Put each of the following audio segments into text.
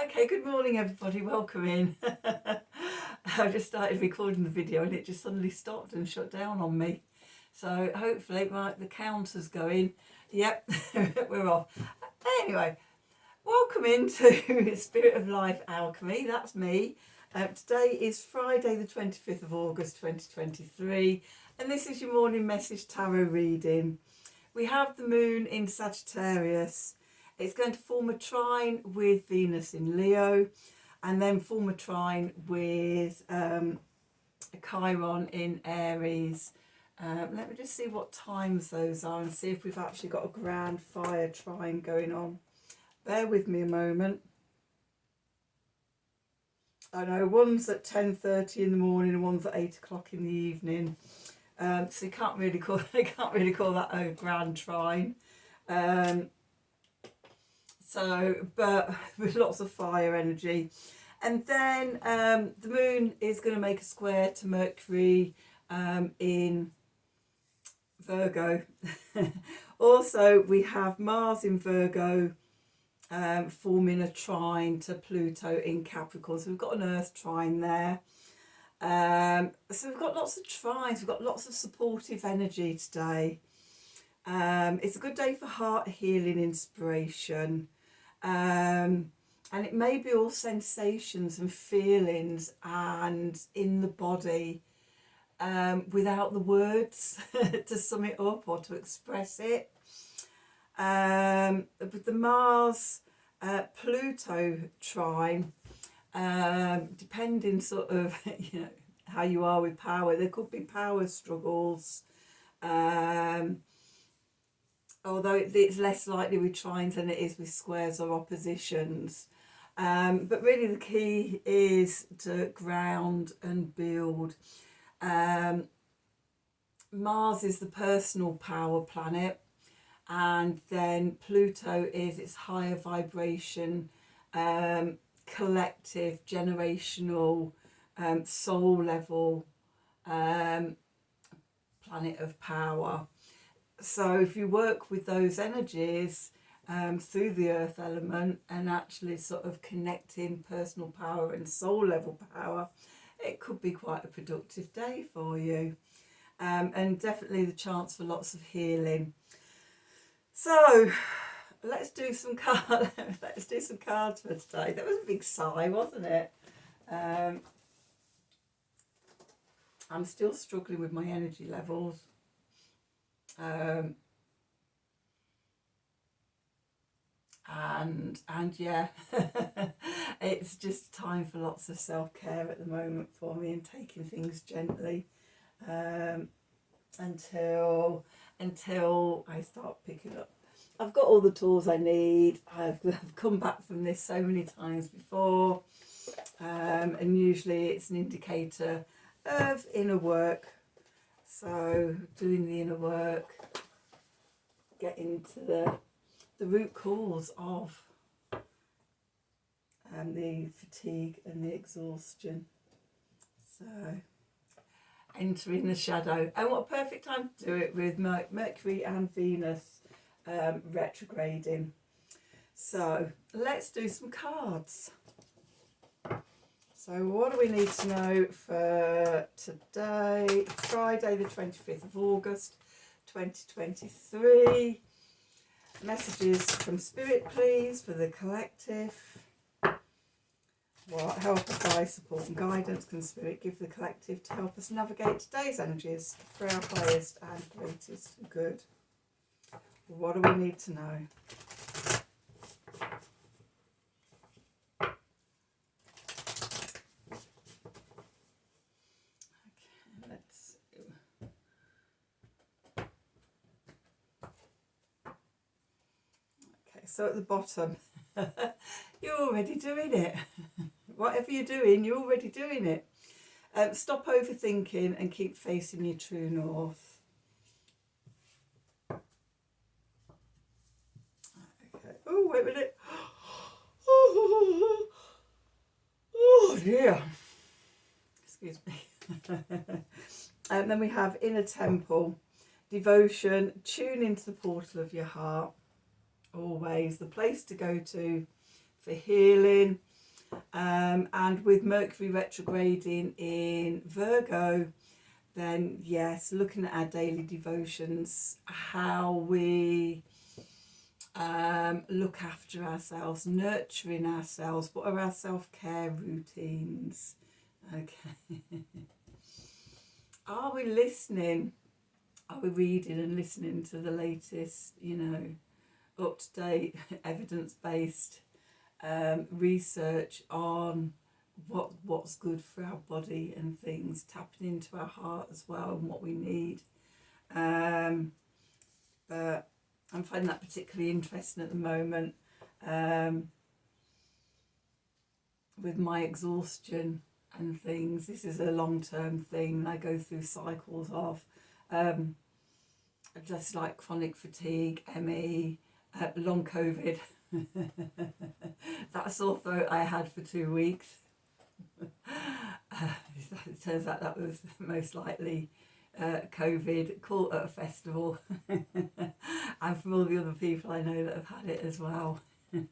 Okay, good morning everybody, welcome in. I just started recording the video and it just suddenly stopped and shut down on me. So hopefully, right, the counter's going. Yep, we're off. Anyway, welcome into Spirit of Life Alchemy, that's me. Today is Friday the 25th of August 2023 and this is your morning message tarot reading. We have the moon in Sagittarius. It's going to form a trine with Venus in Leo and then form a trine with a Chiron in Aries. Let me just see what times those are and see if we've actually got a grand fire trine going on. Bear with me a moment. I know one's at 10:30 in the morning and one's at 8 o'clock in the evening. So you can't really call that a grand trine. But with lots of fire energy. And then the moon is going to make a square to Mercury in Virgo. Also, we have Mars in Virgo forming a trine to Pluto in Capricorn. So we've got an Earth trine there. So we've got lots of trines, we've got lots of supportive energy today. It's a good day for heart healing inspiration. And it may be all sensations and feelings and in the body without the words to sum it up or to express it. With the Mars Pluto trine, depending sort of how you are with power, there could be power struggles. Although it's less likely with trines than it is with squares or oppositions. But really the key is to ground and build. Mars is the personal power planet, and then Pluto is its higher vibration, collective, generational, soul level planet of power. So if you work with those energies through the earth element and actually sort of connecting personal power and soul level power, it could be quite a productive day for you. And definitely the chance for lots of healing. So let's do some cards. Let's do some cards for today. That was a big sigh, wasn't it? I'm still struggling with my energy levels. And yeah, it's just time for lots of self-care at the moment for me and taking things gently until I start picking up. I've got all the tools I need. I've come back from this so many times before, and usually it's an indicator of inner work. So doing the inner work, getting to the root cause of the fatigue and the exhaustion. So entering the shadow, and what a perfect time to do it with Mercury and Venus retrograding. So let's do some cards. So what do we need to know for today, Friday the 25th of August 2023? Messages from Spirit, please, for the collective. What help, advice, support and guidance can Spirit give the collective to help us navigate today's energies for our highest and greatest good? What do we need to know? Okay, let's see. Okay, so at the bottom, you're already doing it. Whatever you're doing, you're already doing it. Stop overthinking and keep facing your true north. Okay. Oh, wait a minute. Oh dear. Excuse me. And then we have inner temple, devotion, tune into the portal of your heart. Always the place to go to for healing. And with Mercury retrograding in Virgo, then yes, looking at our daily devotions, how we look after ourselves, nurturing ourselves. What are our self-care routines? Okay. Are we listening? Are we reading and listening to the latest, up-to-date, evidence-based research on what's good for our body and things, tapping into our heart as well and what we need. But I'm finding that particularly interesting at the moment, with my exhaustion and things. This is a long-term thing. I go through cycles of just like chronic fatigue, ME, long COVID. That sore throat I had for 2 weeks. It turns out that was most likely COVID, caught at a festival. And from all the other people I know that have had it as well. And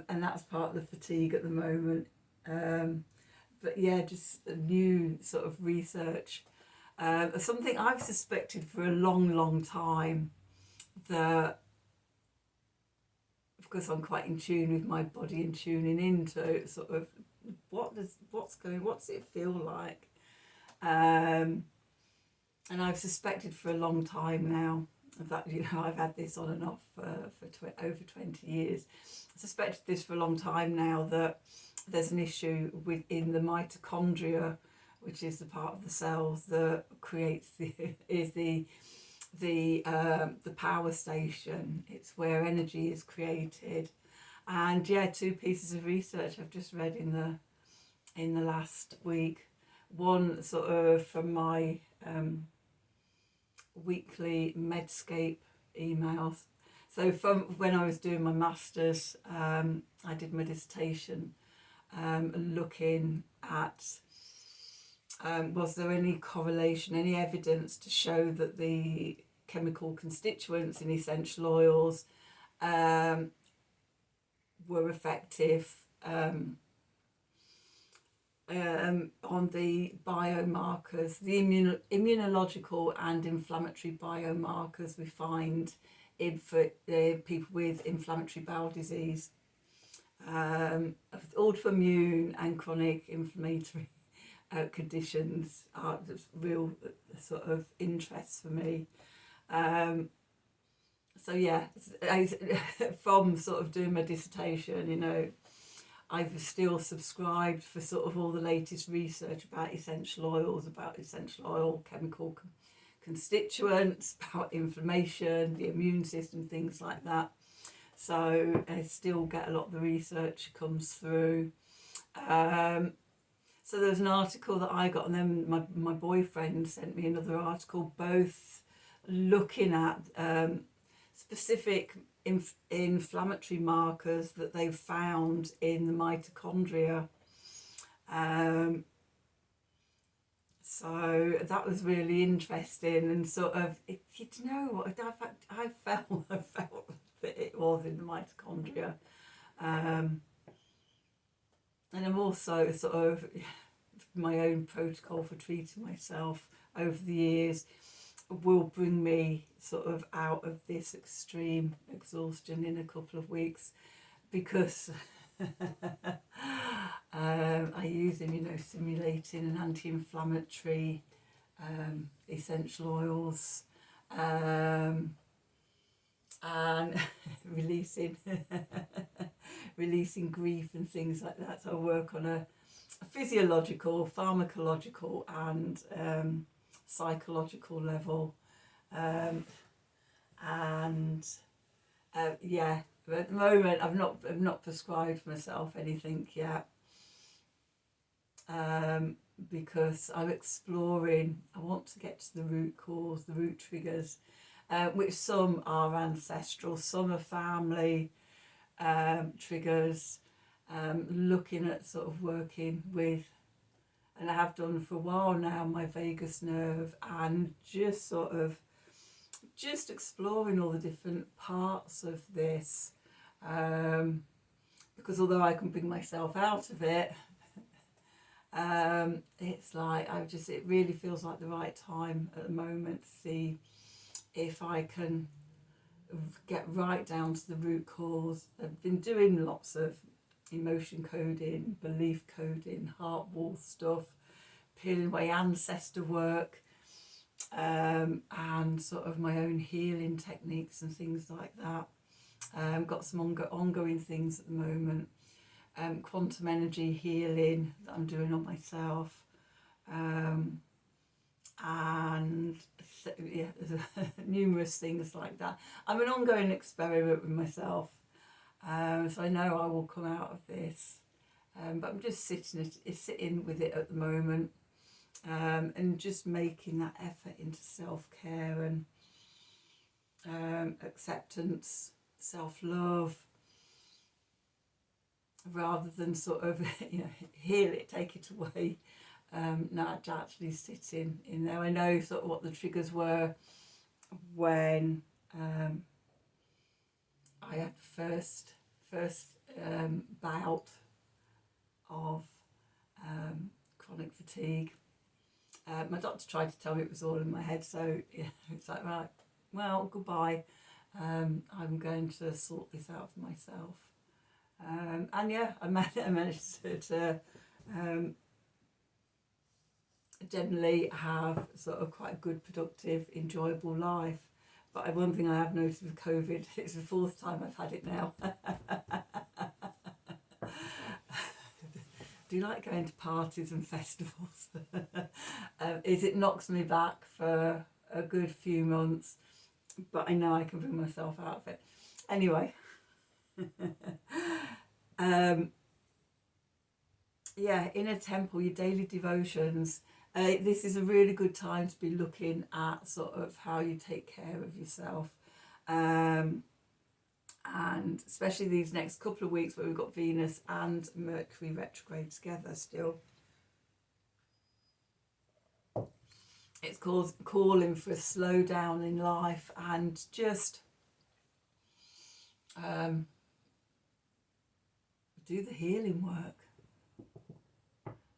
that's part of the fatigue at the moment. But yeah, just a new sort of research. Something I've suspected for a long time, that of course I'm quite in tune with my body and tuning into sort of what's it feel like, and I've suspected for a long time now that I've had this on and off for over 20 years. I suspected this for a long time now, that there's an issue within the mitochondria, which is the part of the cells that creates the power station. It's where energy is created. And yeah, 2 pieces of research I've just read in the last week. One sort of from my weekly Medscape emails. So from when I was doing my masters, I did my dissertation looking at was there any correlation, any evidence to show that the chemical constituents in essential oils were effective on the biomarkers, the immunological and inflammatory biomarkers we find in people with inflammatory bowel disease, autoimmune and chronic inflammatory conditions are real sort of interest for me. So yeah, from sort of doing my dissertation, I've still subscribed for sort of all the latest research about essential oils, about essential oil chemical constituents, about inflammation, the immune system, things like that. So I still get a lot of the research comes through. So there's an article that I got, and then my boyfriend sent me another article, both looking at specific inflammatory markers that they've found in the mitochondria. So that was really interesting, and sort of, I felt that it was in the mitochondria. And I'm also sort of, my own protocol for treating myself over the years will bring me sort of out of this extreme exhaustion in a couple of weeks, because I use immunostimulating and anti-inflammatory essential oils, and releasing grief and things like that. So I work on a physiological, pharmacological and psychological level, yeah, but at the moment I've not prescribed myself anything yet, because I'm exploring. I want to get to the root cause, the root triggers, which some are ancestral, some are family triggers, looking at sort of working with, and I have done for a while now, my vagus nerve, and just exploring all the different parts of this, because although I can bring myself out of it, it's like it really feels like the right time at the moment to see if I can get right down to the root cause. I've been doing lots of emotion coding, belief coding, heart wall stuff, peeling away ancestor work, and sort of my own healing techniques and things like that. Got some ongoing things at the moment. Quantum energy healing that I'm doing on myself, and yeah, numerous things like that. I'm an ongoing experiment with myself, so I know I will come out of this, but I'm just sitting with it at the moment, and just making that effort into self-care and acceptance, self-love, rather than sort of heal it, take it away. Now actually sitting in there. I know sort of what the triggers were when I had the first bout of chronic fatigue. My doctor tried to tell me it was all in my head, so yeah, it's like, right, well, goodbye. I'm going to sort this out for myself. And yeah, I managed to generally have sort of quite a good, productive, enjoyable life. But one thing I have noticed with COVID, it's the 4th time I've had it now. Do you like going to parties and festivals? It knocks me back for a good few months, but I know I can bring myself out of it. Anyway, yeah, inner temple, your daily devotions. This is a really good time to be looking at sort of how you take care of yourself. And especially these next couple of weeks where we've got Venus and Mercury retrograde together still. It's calling for a slowdown in life and just do the healing work.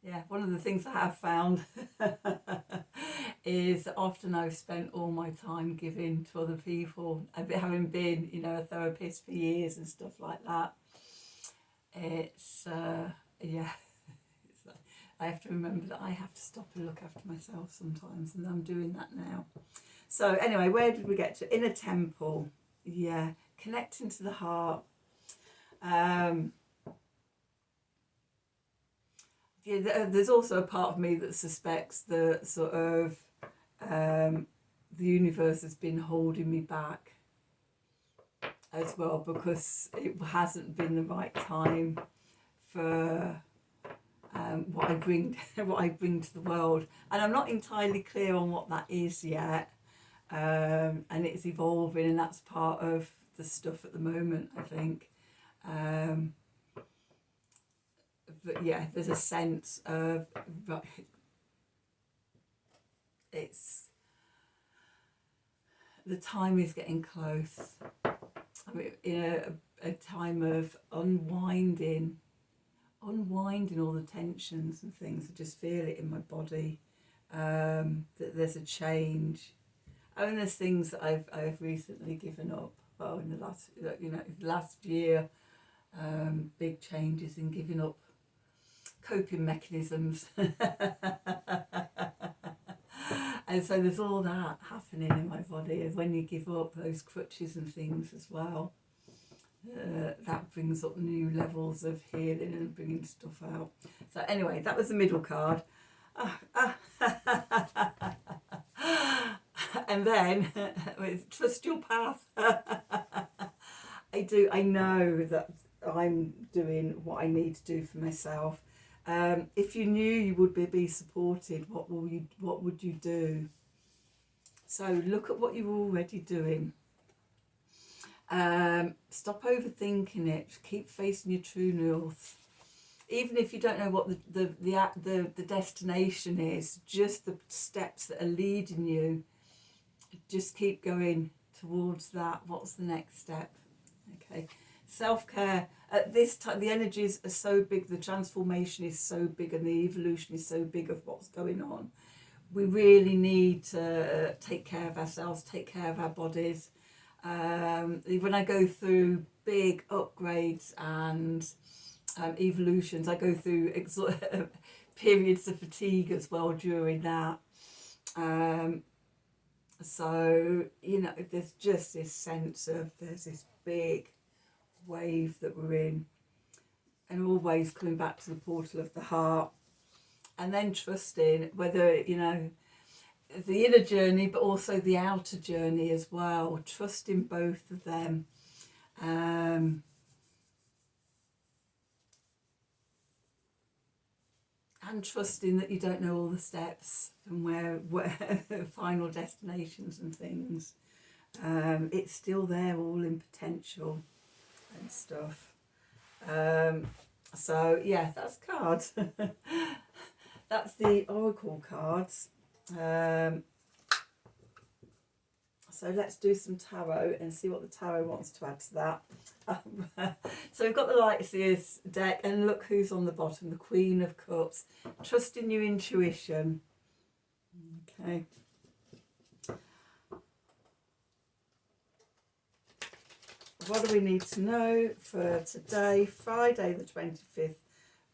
Yeah, one of the things I have found is that often I've spent all my time giving to other people, having been, a therapist for years and stuff like that. It's, yeah, it's like, I have to remember that I have to stop and look after myself sometimes, and I'm doing that now. So anyway, where did we get to? Inner temple, yeah, connecting to the heart. Yeah, there's also a part of me that suspects that sort of the universe has been holding me back as well, because it hasn't been the right time for what I bring to the world, and I'm not entirely clear on what that is yet, and it's evolving, and that's part of the stuff at the moment, I think. But yeah, there's a sense of the time is getting close. I mean, in a time of unwinding all the tensions and things. I just feel it in my body, that there's a change. And there's things that I've recently given up. Well, in the last year, big changes in giving up coping mechanisms. And so there's all that happening in my body, and when you give up those crutches and things as well, that brings up new levels of healing and bringing stuff out. So anyway, that was the middle card. And then trust your path. I know that I'm doing what I need to do for myself. If you knew you would be supported, what would you do? So look at what you're already doing. Stop overthinking it. Keep facing your true north. Even if you don't know what the destination is, just the steps that are leading you, just keep going towards that. What's the next step? Okay, Self-care at this time, the energies are so big, the transformation is so big, and the evolution is so big of what's going on. We really need to take care of ourselves, take care of our bodies. When I go through big upgrades and evolutions, I go through periods of fatigue as well during that. So, you know, there's just this sense of there's this big wave that we're in, and always coming back to the portal of the heart, and then trusting whether, you know, the inner journey but also the outer journey as well, trusting both of them. And trusting that you don't know all the steps and where final destinations and things. It's still there, all in potential and stuff. So yeah, that's cards. That's the oracle cards. So let's do some tarot and see what the tarot wants to add to that. So we've got the Lightseers deck, and look who's on the bottom, the Queen of Cups. Trust in your intuition. Okay. What do we need to know for today, Friday the 25th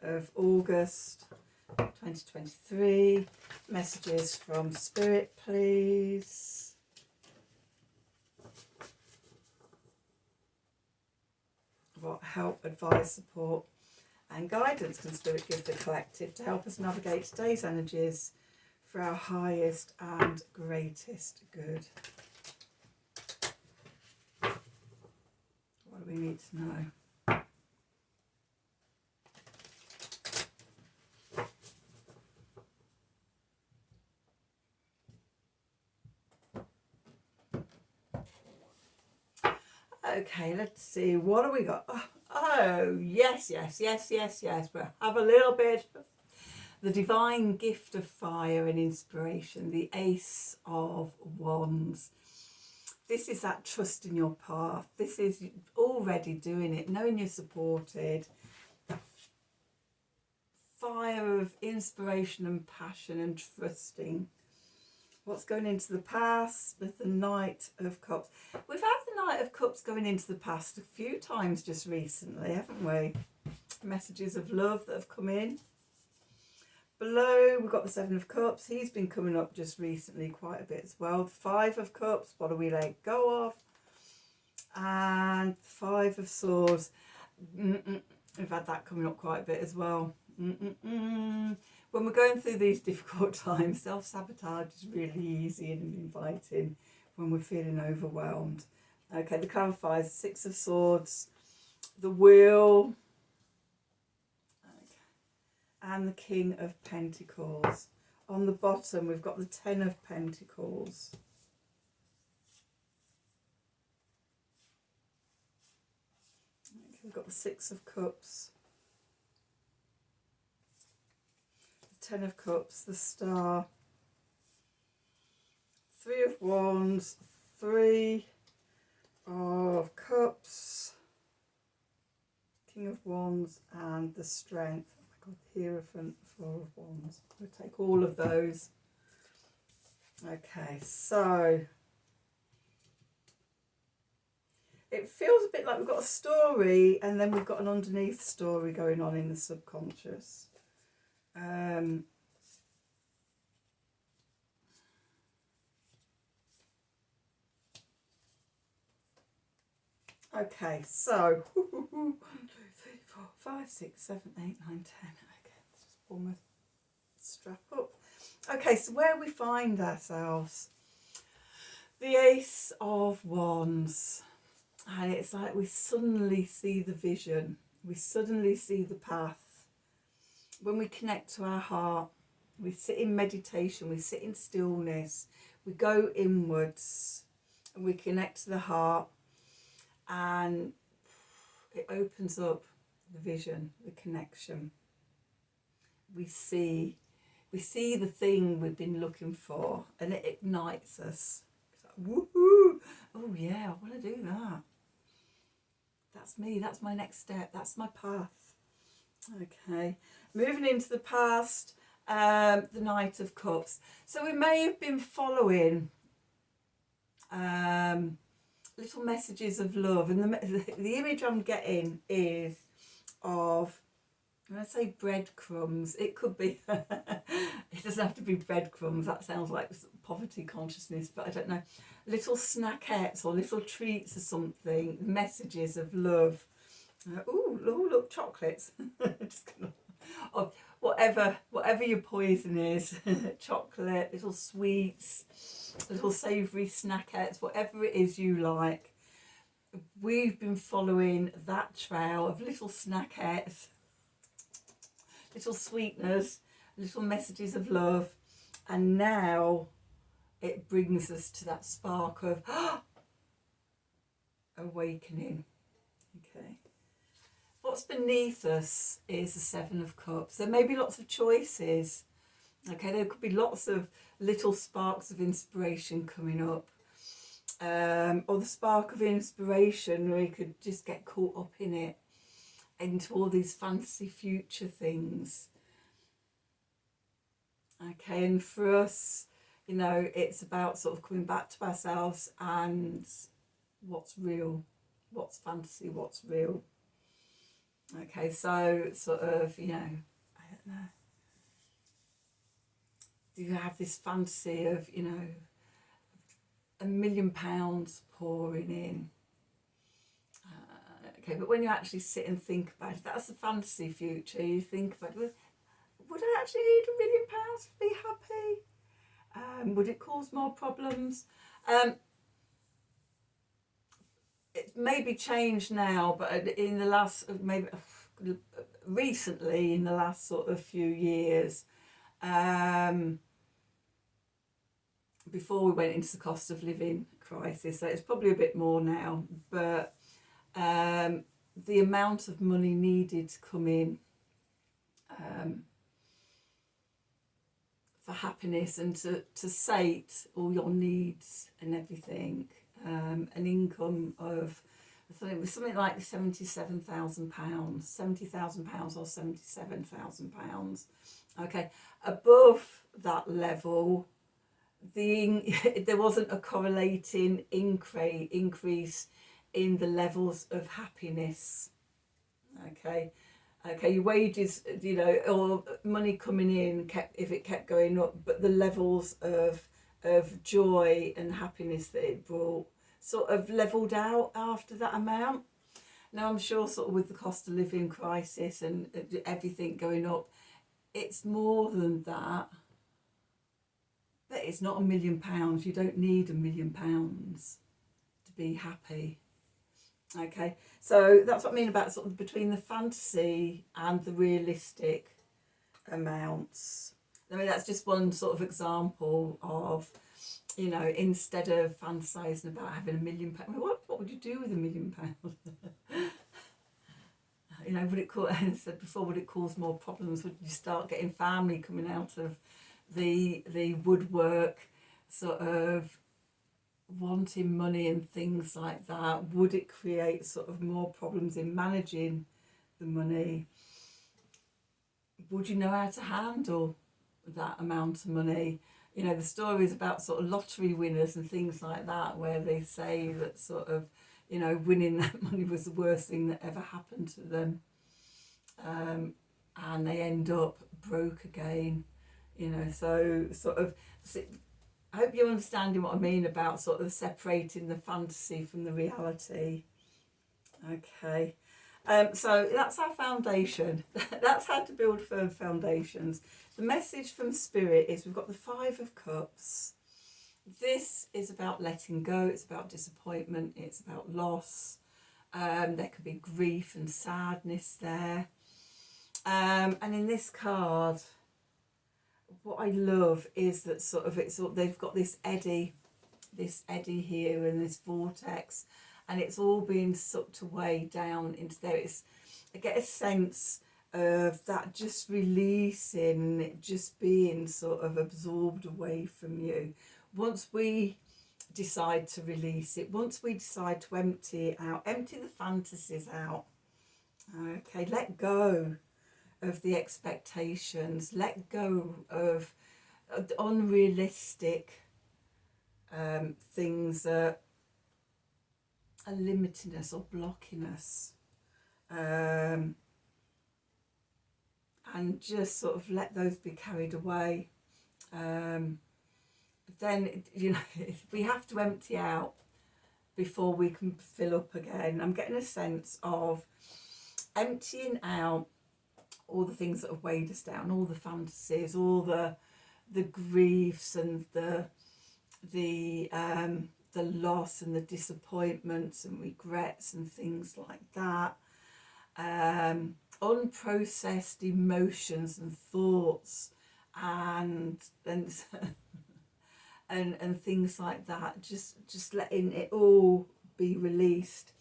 of August 2023? Messages from Spirit, please. What help, advice, support and guidance can Spirit give the collective to help us navigate today's energies for our highest and greatest good? What do we need to know? Okay, let's see. What have we got? Oh, yes. We'll have a little bit of the divine gift of fire and inspiration, the Ace of Wands. This is that trust in your path. This is already doing it, knowing you're supported. That fire of inspiration and passion and trusting. What's going into the past with the Knight of Cups. We've had the Knight of Cups going into the past a few times just recently, haven't we? Messages of love that have come in. Below, we've got the Seven of Cups. He's been coming up just recently quite a bit as well. The Five of Cups, what do we let go of? And the Five of Swords. We've had that coming up quite a bit as well. When we're going through these difficult times, self-sabotage is really easy and inviting when we're feeling overwhelmed. Okay, the clarifiers, Six of Swords, the Wheel, and the King of Pentacles. On the bottom, we've got the Ten of Pentacles. Okay, we've got the Six of Cups. Ten of Cups, the Star, Three of Wands, Three of Cups, King of Wands, and the Strength. Oh my God, the Hierophant, Four of Wands. We'll take all of those. Okay, so it feels a bit like we've got a story and then we've got an underneath story going on in the subconscious. Okay, so 1, 2, 3, 4, 5, 6, 7, 8, 9, 10. Okay, let's just pull my strap up. Okay, so where we find ourselves, the Ace of Wands, and it's like we suddenly see the vision, we suddenly see the path. When we connect to our heart, we sit in meditation, we sit in stillness, we go inwards and we connect to the heart, and it opens up the vision, the connection. We see the thing we've been looking for, and it ignites us. It's like, woohoo! Oh yeah, I want to do that. That's me, that's my next step, that's my path. Okay, moving into the past, the Knight of Cups. So we may have been following little messages of love, and the image I'm getting is of, when I say breadcrumbs, it could be, it doesn't have to be breadcrumbs, that sounds like poverty consciousness, but I don't know, little snackettes or little treats or something, messages of love. Ooh, look, chocolates. Just gonna, or whatever your poison is, chocolate, little sweets, little savoury snackettes, whatever it is you like. We've been following that trail of little snackettes, little sweeteners, little messages of love, and now it brings us to that spark of awakening. Okay. What's beneath us is the Seven of Cups. There may be lots of choices. Okay, there could be lots of little sparks of inspiration coming up. Or the spark of inspiration where you could just get caught up in it, into all these fantasy future things. Okay, and for us, you know, it's about sort of coming back to ourselves and what's real, what's fantasy, what's real. Okay, so sort of, you know, I don't know. Do you have this fantasy of, you know, £1 million pouring in? Okay, but when you actually sit and think about it, that's the fantasy future. You think about, well, would I actually need £1 million to be happy? Would it cause more problems? It may be changed now, but in the last, maybe recently, in the last sort of few years, before we went into the cost of living crisis, so it's probably a bit more now, but the amount of money needed to come in for happiness and to sate all your needs and everything, an income of, I thought it was something like £77,000, £70,000 or £77,000. Okay, above that level, there wasn't a correlating increase in the levels of happiness. Okay, your wages, you know, or money coming in if it kept going up, but the levels of joy and happiness that it brought sort of leveled out after that amount. Now I'm sure sort of with the cost of living crisis and everything going up, it's more than that. But it's not £1 million. You don't need £1 million to be happy. Okay, so that's what I mean about sort of between the fantasy and the realistic amounts. I mean, that's just one sort of example of, you know, instead of fantasising about having £1 million, I mean, what would you do with £1 million? You know, would it cause, as I said before, would it cause more problems? Would you start getting family coming out of the woodwork, sort of wanting money and things like that? Would it create sort of more problems in managing the money? Would you know how to handle that amount of money? You know, the stories about sort of lottery winners and things like that, where they say that sort of, you know, winning that money was the worst thing that ever happened to them, and they end up broke again. You know, so sort of, I hope you're understanding what I mean about sort of separating the fantasy from the reality. Okay, so that's our foundation. That's how to build firm foundations. The message from Spirit is we've got the Five of Cups. This is about letting go. It's about disappointment. It's about loss. There could be grief and sadness there. And in this card, what I love is that sort of they've got this eddy here and this vortex, and it's all being sucked away down into there. I get a sense of that just releasing, just being sort of absorbed away from you. Once we decide to release it, once we decide to empty it out, empty the fantasies out, okay, let go of the expectations, let go of unrealistic things that are limiting us or blocking us, and just sort of let those be carried away. Then, you know, we have to empty out before we can fill up again. I'm getting a sense of emptying out all the things that have weighed us down, all the fantasies, all the griefs and the loss and the disappointments and regrets and things like that, unprocessed emotions and thoughts and and things like that, just letting it all be released.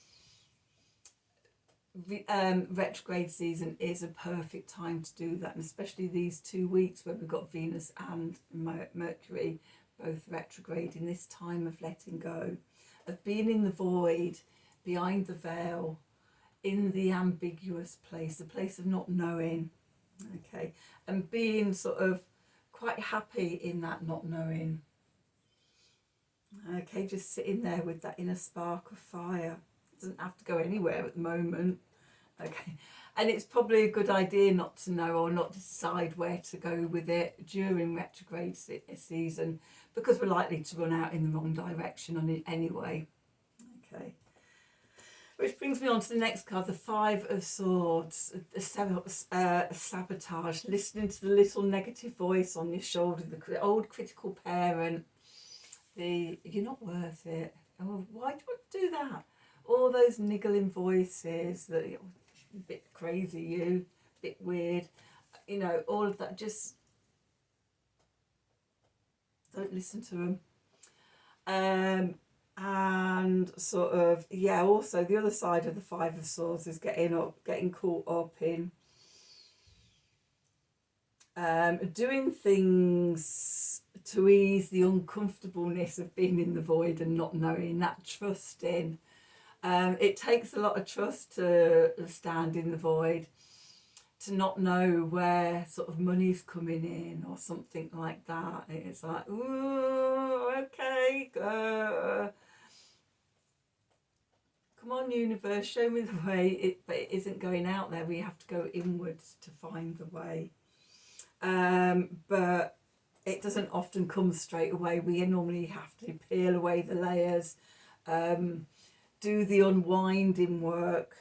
Retrograde season is a perfect time to do that, and especially these 2 weeks where we've got Venus and Mercury both retrograde, in this time of letting go, of being in the void, behind the veil, in the ambiguous place, the place of not knowing, okay, and being sort of quite happy in that not knowing, okay, just sitting there with that inner spark of fire. It doesn't have to go anywhere at the moment, okay, and it's probably a good idea not to know or not decide where to go with it during retrograde season, because we're likely to run out in the wrong direction on it anyway, okay. Which brings me on to the next card, the Five of Swords, sabotage, listening to the little negative voice on your shoulder, the old critical parent, the you're not worth it, oh, why do you want to do that? All those niggling voices that you're a bit crazy, you, a bit weird, you know, all of that, just don't listen to them. And sort of, yeah, also the other side of the Five of Swords is getting caught up in doing things to ease the uncomfortableness of being in the void and not knowing, that trusting. It takes a lot of trust to stand in the void, to not know where sort of money's coming in or something like that. It's like, ooh, okay, come on, universe, show me the way. But it isn't going out there. We have to go inwards to find the way. But it doesn't often come straight away. We normally have to peel away the layers, do the unwinding work.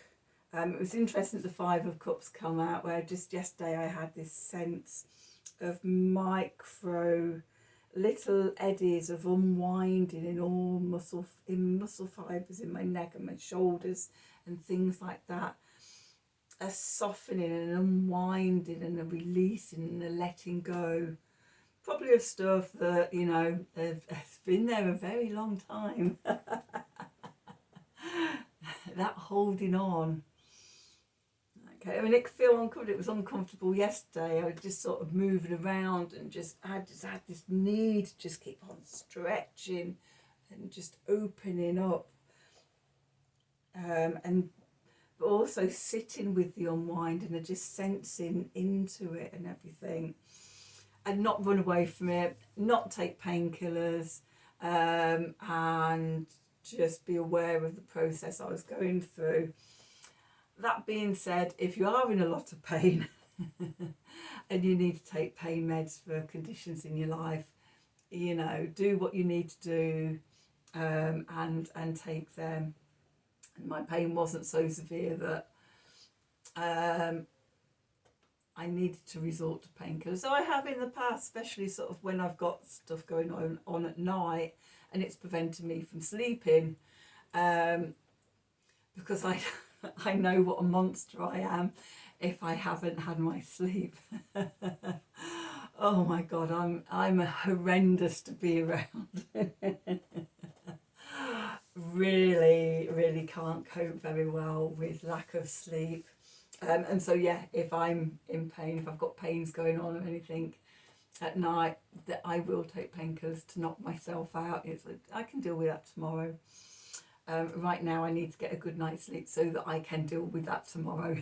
It was interesting that the Five of Cups come out, where just yesterday I had this sense of micro little eddies of unwinding in all muscle fibres in my neck and my shoulders and things like that, a softening and an unwinding and a releasing and a letting go, probably of stuff that, you know, has been there a very long time. That holding on. Okay, I mean, it could feel uncomfortable. It was uncomfortable yesterday. I was just sort of moving around and I just had this need to just keep on stretching and just opening up. But also sitting with the unwinding and just sensing into it and everything. And not run away from it, not take painkillers, and just be aware of the process I was going through. That being said, if you are in a lot of pain and you need to take pain meds for conditions in your life, you know, do what you need to do, and take them. And my pain wasn't so severe that I needed to resort to painkillers. So I have in the past, especially sort of when I've got stuff going on at night and it's preventing me from sleeping, because I know what a monster I am if I haven't had my sleep. Oh my God, I'm horrendous to be around. Really, really can't cope very well with lack of sleep. And so yeah, if I'm in pain, if I've got pains going on or anything, at night, that I will take painkillers to knock myself out. It's like, I can deal with that tomorrow. Right now I need to get a good night's sleep so that I can deal with that tomorrow.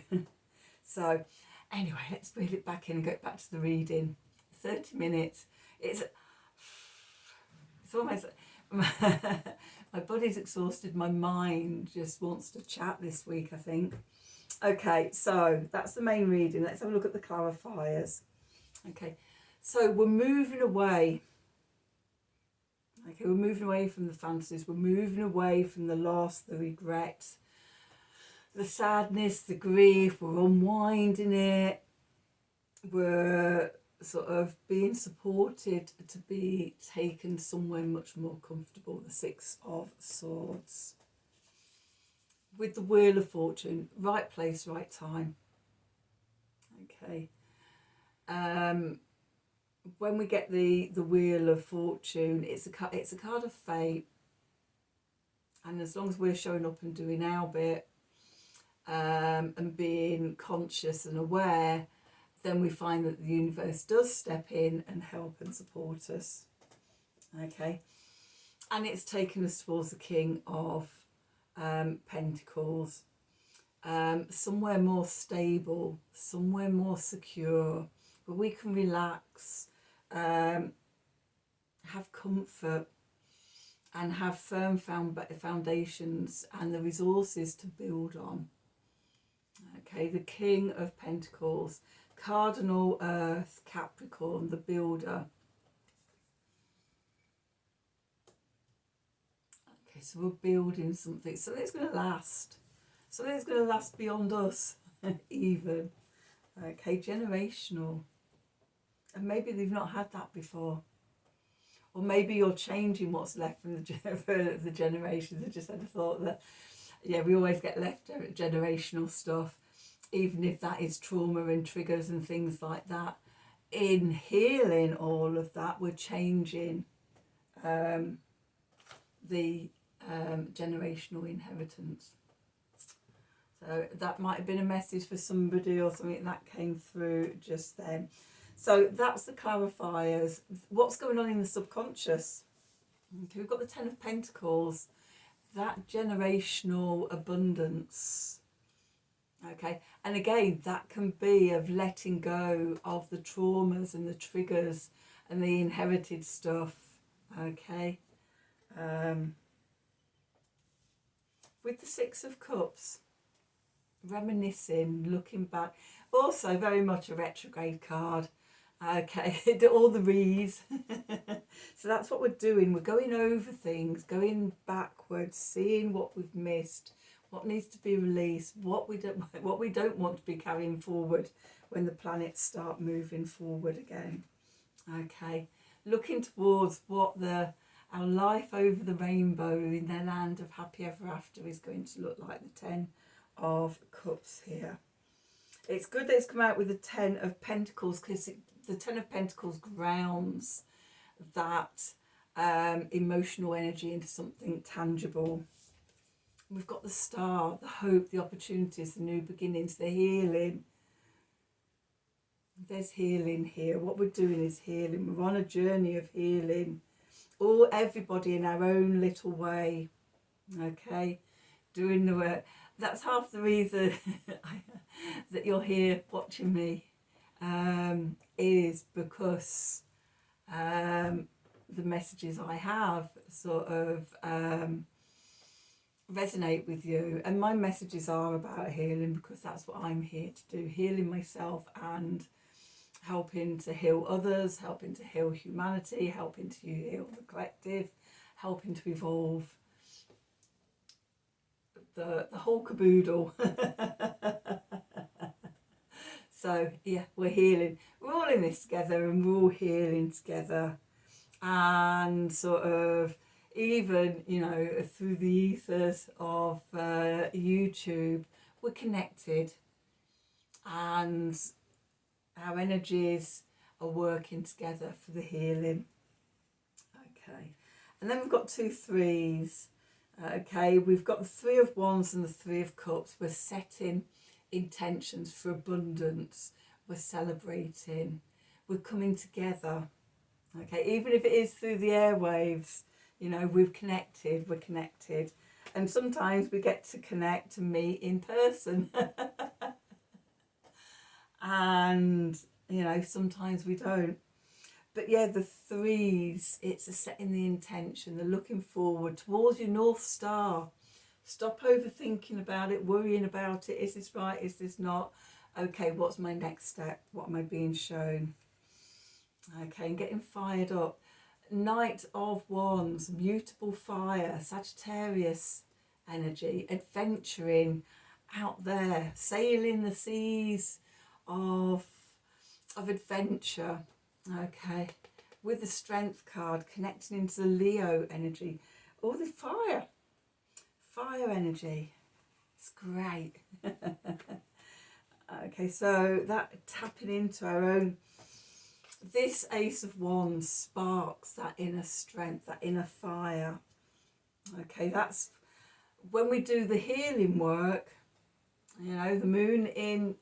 So anyway, let's reel it back in and go back to the reading. 30 minutes. It's almost my body's exhausted, my mind just wants to chat this week, I think. Okay, so that's the main reading. Let's have a look at the clarifiers. Okay, so we're moving away. Okay, we're moving away from the fantasies. We're moving away from the loss, the regret, the sadness, the grief. We're unwinding it. We're sort of being supported to be taken somewhere much more comfortable. The Six of Swords. With the Wheel of Fortune, right place, right time. Okay. When we get the Wheel of Fortune, it's a card of fate, and as long as we're showing up and doing our bit, and being conscious and aware, then we find that the universe does step in and help and support us. Okay, and it's taken us towards the King of Pentacles, somewhere more stable, somewhere more secure, where we can relax, have comfort, and have firm foundations and the resources to build on. Okay, the King of Pentacles, Cardinal Earth, Capricorn, the builder. Okay, so we're building something, so it's going to last. So it's going to last beyond us, even. Okay, generational. And maybe they've not had that before. Or maybe you're changing what's left from the generations. I just had a thought that, yeah, we always get left generational stuff, even if that is trauma and triggers and things like that. In healing all of that, we're changing the generational inheritance. So that might have been a message for somebody or something that came through just then. So that's the clarifiers. What's going on in the subconscious? Okay, we've got the Ten of Pentacles, that generational abundance. Okay, and again, that can be of letting go of the traumas and the triggers and the inherited stuff. Okay, with the Six of Cups, reminiscing, looking back, also very much a retrograde card. Okay, all the re's. So that's what we're doing. We're going over things, going backwards, seeing what we've missed, what needs to be released, what we don't want to be carrying forward when the planets start moving forward again. Okay, looking towards what our life over the rainbow in their land of happy ever after is going to look like. The Ten of Cups here. It's good that it's come out with the Ten of Pentacles, because the Ten of Pentacles grounds that emotional energy into something tangible. We've got the Star, the hope, the opportunities, the new beginnings, the healing. There's healing here. What we're doing is healing. We're on a journey of healing. Everybody in our own little way. Okay, doing the work. That's half the reason that you're here watching me, is because the messages I have sort of resonate with you, and my messages are about healing, because that's what I'm here to do, healing myself and helping to heal others, helping to heal humanity, helping to heal the collective, helping to evolve the whole caboodle. So yeah, we're healing. We're all in this together, and we're all healing together. And sort of, even, you know, through the ethers of YouTube, we're connected, and our energies are working together for the healing. Okay, and then we've got two threes. Okay, we've got the Three of Wands and the Three of Cups. We're setting intentions for abundance. We're celebrating. we're coming together. Okay, even if it is through the airwaves, you know, we're connected. And sometimes we get to connect and meet in person. And, you know, sometimes we don't. But yeah, the threes, it's a setting the intention, the looking forward towards your North Star. Stop overthinking about it, worrying about it. Is this right? Is this not? Okay, what's my next step? What am I being shown? Okay, and getting fired up. Knight of Wands, mutable fire, Sagittarius energy, adventuring out there, sailing the seas of adventure. Okay, with the Strength card, connecting into the Leo energy. All the fire energy. It's great. Okay, so that tapping into our own, this Ace of Wands sparks that inner strength, that inner fire. Okay, that's when we do the healing work. You know, the moon in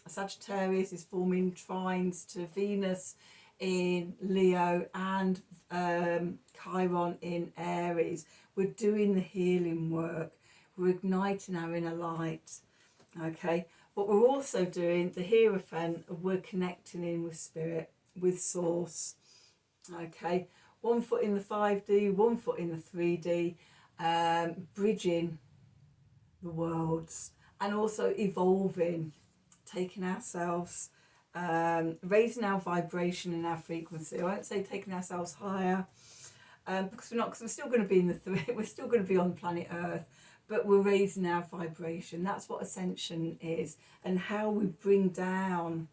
Sagittarius is forming trines to Venus in Leo and Chiron in Aries. We're doing the healing work. We're igniting our inner light. Okay, but we're also doing the Hierophant. We're connecting in with spirit, with source. Okay, 1 foot in the 5D, 1 foot in the 3D, bridging the worlds, and also evolving, taking ourselves, raising our vibration and our frequency. I won't say taking ourselves higher, because we're still going to be in the we're still going to be on planet Earth, but we're raising our vibration. That's what ascension is, and how we bring down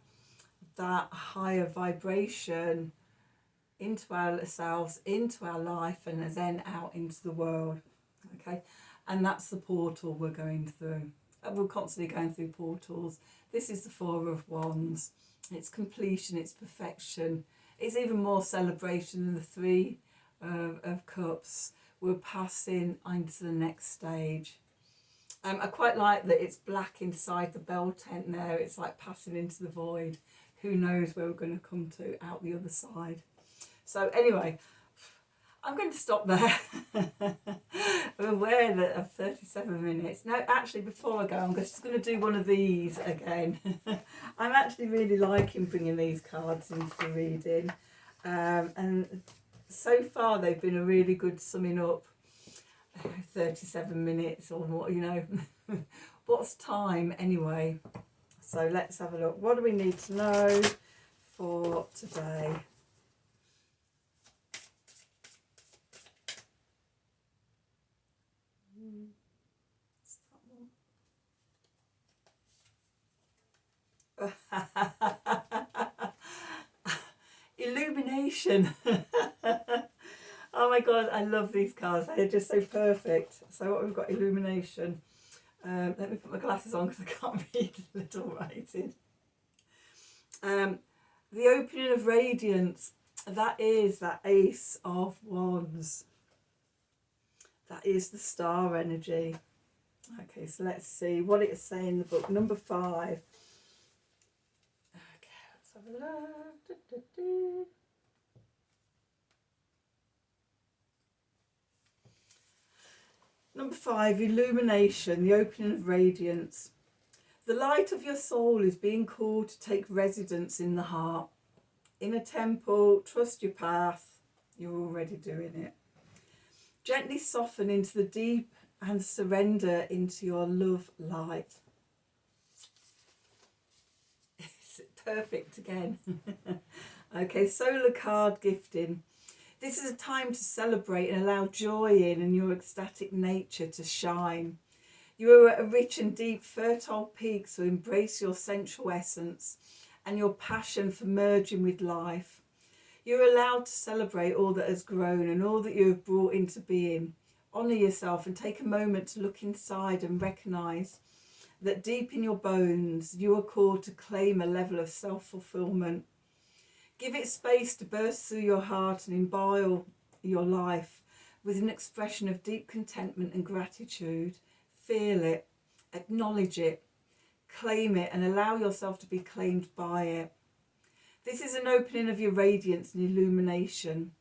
that higher vibration into ourselves, into our life, and then out into the world. Okay, and that's the portal we're going through. We're constantly going through portals. This is the Four of Wands. It's completion, it's perfection. It's even more celebration than the Three of Cups. We're passing into the next stage. I quite like that it's black inside the bell tent there. It's like passing into the void. Who knows where we're going to come to out the other side. So anyway, I'm going to stop there. I'm aware that of 37 minutes. No, actually, before I go, I'm just going to do one of these again. I'm actually really liking bringing these cards into the reading. And so far, they've been a really good summing up. 37 minutes or what, you know. What's time anyway? So let's have a look. What do we need to know for today? Illumination. Oh my god, I love these cards. They're just so perfect. So what we've got, illumination. Let me put my glasses on because I can't read the little writing. The opening of radiance. That is that Ace of Wands. That is the star energy. Okay, so let's see what it's saying in the book. Number 5. Okay, let's have a look. Number 5, illumination, the opening of radiance. The light of your soul is being called to take residence in the heart. In a temple, trust your path. You're already doing it. Gently soften into the deep and surrender into your love light. It's perfect again. Okay, solar card gifting. This is a time to celebrate and allow joy in and your ecstatic nature to shine. You are at a rich and deep, fertile peak, so embrace your sensual essence and your passion for merging with life. You're allowed to celebrate all that has grown and all that you have brought into being. Honour yourself and take a moment to look inside and recognise that deep in your bones, you are called to claim a level of self-fulfillment. Give it space to burst through your heart and imbibe your life with an expression of deep contentment and gratitude. Feel it, acknowledge it, claim it, and allow yourself to be claimed by it. This is an opening of your radiance and illumination.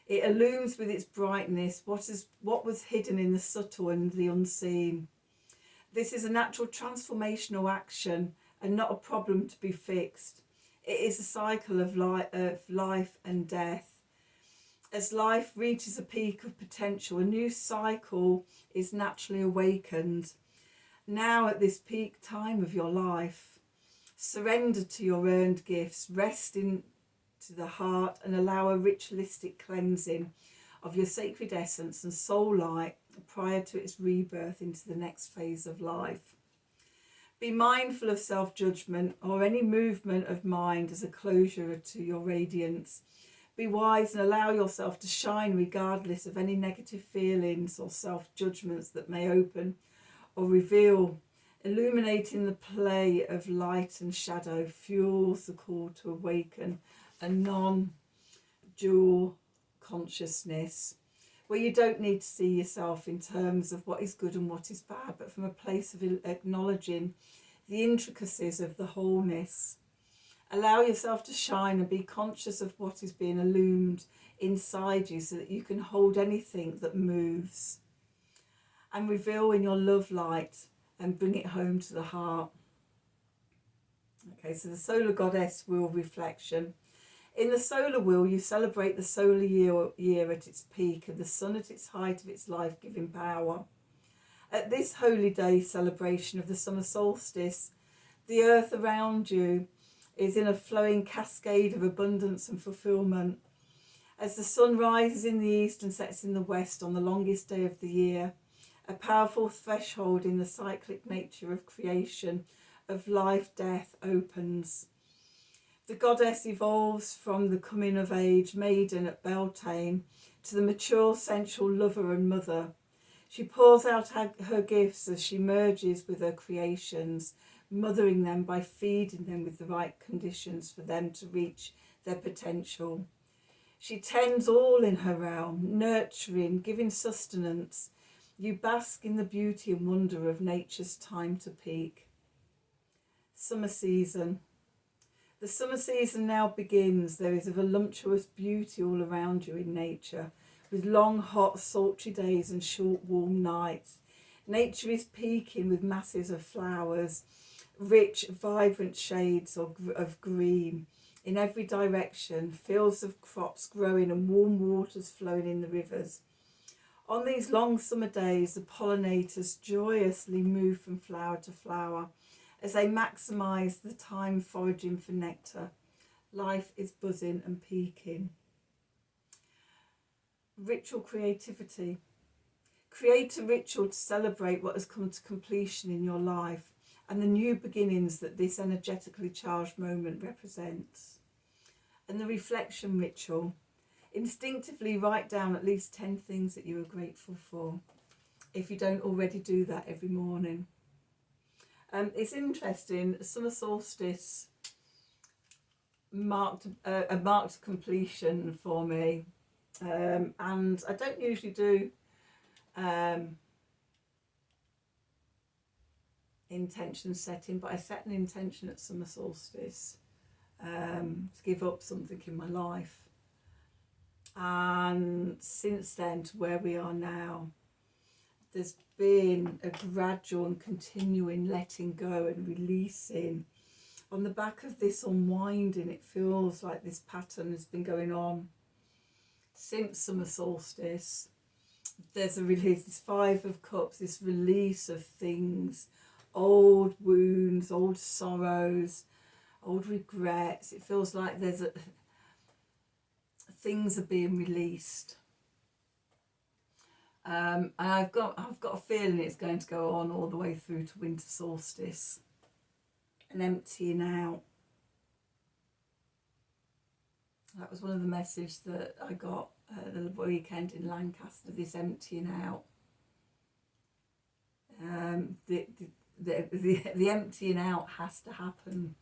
It illumes with its brightness what was hidden in the subtle and the unseen. This is a natural transformational action and not a problem to be fixed. It is a cycle of life and death. As life reaches a peak of potential, a new cycle is naturally awakened. Now at this peak time of your life, surrender to your earned gifts, rest into the heart and allow a ritualistic cleansing of your sacred essence and soul light prior to its rebirth into the next phase of life. Be mindful of self-judgment or any movement of mind as a closure to your radiance. Be wise and allow yourself to shine regardless of any negative feelings or self-judgments that may open or reveal. Illuminating the play of light and shadow fuels the call to awaken a non-dual consciousness, where you don't need to see yourself in terms of what is good and what is bad, but from a place of acknowledging the intricacies of the wholeness. Allow yourself to shine and be conscious of what is being illumined inside you so that you can hold anything that moves. And reveal in your love light and bring it home to the heart. Okay, so the solar goddess wheel reflection. In the solar wheel, you celebrate the solar year at its peak and the sun at its height of its life-giving power. At this holy day celebration of the summer solstice, the earth around you is in a flowing cascade of abundance and fulfillment. As the sun rises in the east and sets in the west on the longest day of the year, a powerful threshold in the cyclic nature of creation, of life, death, opens. The goddess evolves from the coming of age maiden at Beltane to the mature sensual lover and mother. She pours out her gifts as she merges with her creations, mothering them by feeding them with the right conditions for them to reach their potential. She tends all in her realm, nurturing, giving sustenance. You bask in the beauty and wonder of nature's time to peak. Summer season. The summer season now begins. There is a voluptuous beauty all around you in nature, with long, hot, sultry days and short, warm nights. Nature is peaking with masses of flowers, rich, vibrant shades of green in every direction, fields of crops growing and warm waters flowing in the rivers. On these long summer days, the pollinators joyously move from flower to flower as they maximise the time foraging for nectar. Life is buzzing and peaking. Ritual creativity. Create a ritual to celebrate what has come to completion in your life and the new beginnings that this energetically charged moment represents. And the reflection ritual. Instinctively write down at least 10 things that you are grateful for, if you don't already do that every morning. It's interesting, summer solstice marked completion for me, and I don't usually do intention setting, but I set an intention at summer solstice to give up something in my life. And since then to where we are now, there's been a gradual and continuing letting go and releasing. On the back of this unwinding, it feels like this pattern has been going on since summer solstice. There's a release, this Five of Cups, this release of things, old wounds, old sorrows, old regrets. It feels like there's things are being released, and I've got a feeling it's going to go on all the way through to winter solstice, and emptying out. That was one of the messages that I got the weekend in Lancaster, this emptying out. The emptying out has to happen,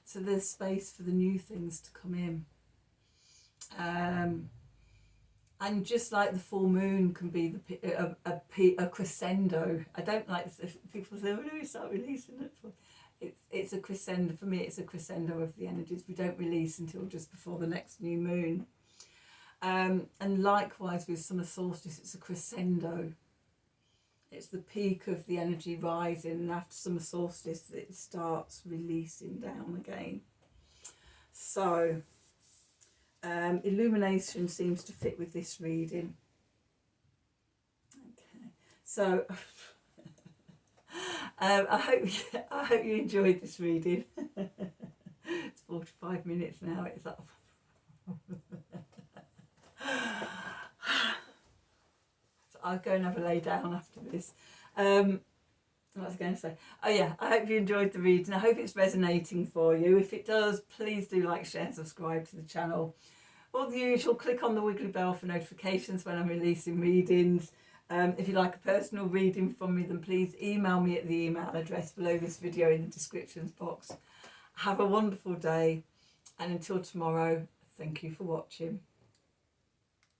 so there's space for the new things to come in. And just like the full moon can be a crescendo. I don't like people say, "Oh no, you start releasing it." it's a crescendo. For me, it's a crescendo of the energies. We don't release until just before the next new moon. And likewise with summer solstice, it's a crescendo. It's the peak of the energy rising, and after summer solstice it starts releasing down again. So illumination seems to fit with this reading. Okay, so I hope you enjoyed this reading. It's 45 minutes now. It's up. So I'll go and have a lay down after this. What was I going to say? Oh yeah, I hope you enjoyed the reading. I hope it's resonating for you. If it does, please do like, share and subscribe to the channel. All the usual, click on the wiggly bell for notifications when I'm releasing readings. If you'd like a personal reading from me, then please email me at the email address below this video in the descriptions box. Have a wonderful day, and until tomorrow, thank you for watching.